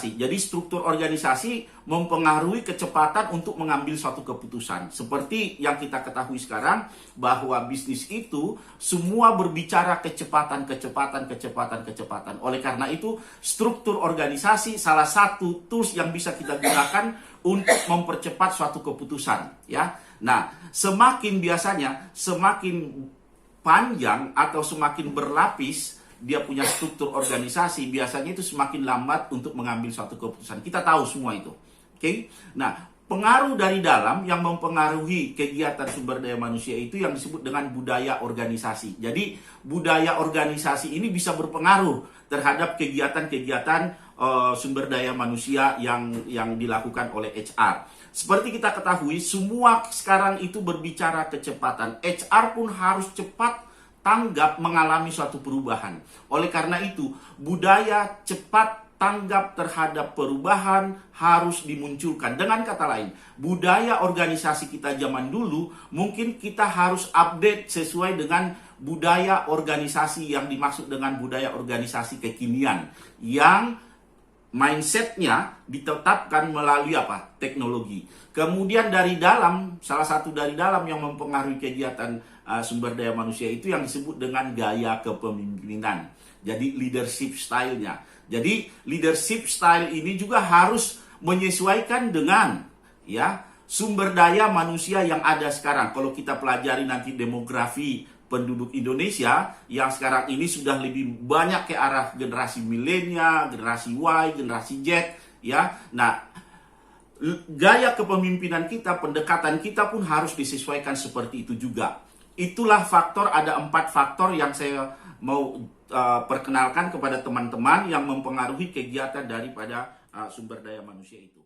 organisasi. Jadi struktur organisasi mempengaruhi kecepatan untuk mengambil suatu keputusan. Seperti yang kita ketahui sekarang, bahwa bisnis itu semua berbicara kecepatan. Oleh karena itu, struktur organisasi salah satu tools yang bisa kita gunakan untuk mempercepat suatu keputusan. Ya, nah, semakin panjang atau semakin berlapis dia punya struktur organisasi, biasanya itu semakin lambat untuk mengambil suatu keputusan. Kita tahu semua itu. Oke? Nah, pengaruh dari dalam yang mempengaruhi kegiatan sumber daya manusia itu yang disebut dengan budaya organisasi. Jadi, budaya organisasi ini bisa berpengaruh terhadap kegiatan-kegiatan sumber daya manusia yang dilakukan oleh HR. Seperti kita ketahui, semua sekarang itu berbicara kecepatan. HR pun harus cepat tanggap mengalami suatu perubahan. Oleh karena itu, budaya cepat tanggap terhadap perubahan harus dimunculkan. Dengan kata lain, budaya organisasi kita zaman dulu mungkin kita harus update sesuai dengan budaya organisasi yang dimaksud dengan budaya organisasi kekinian, yang mindsetnya ditetapkan melalui apa? Teknologi. Kemudian dari dalam, salah satu dari dalam yang mempengaruhi kegiatan sumber daya manusia itu yang disebut dengan gaya kepemimpinan. Jadi leadership style-nya. Jadi leadership style ini juga harus menyesuaikan dengan ya sumber daya manusia yang ada sekarang. Kalau kita pelajari nanti demografi penduduk Indonesia yang sekarang ini sudah lebih banyak ke arah generasi milenial, generasi Y, generasi Z, ya. Nah, gaya kepemimpinan kita, pendekatan kita pun harus disesuaikan seperti itu juga. Itulah ada 4 faktor yang saya mau perkenalkan kepada teman-teman yang mempengaruhi kegiatan daripada sumber daya manusia itu.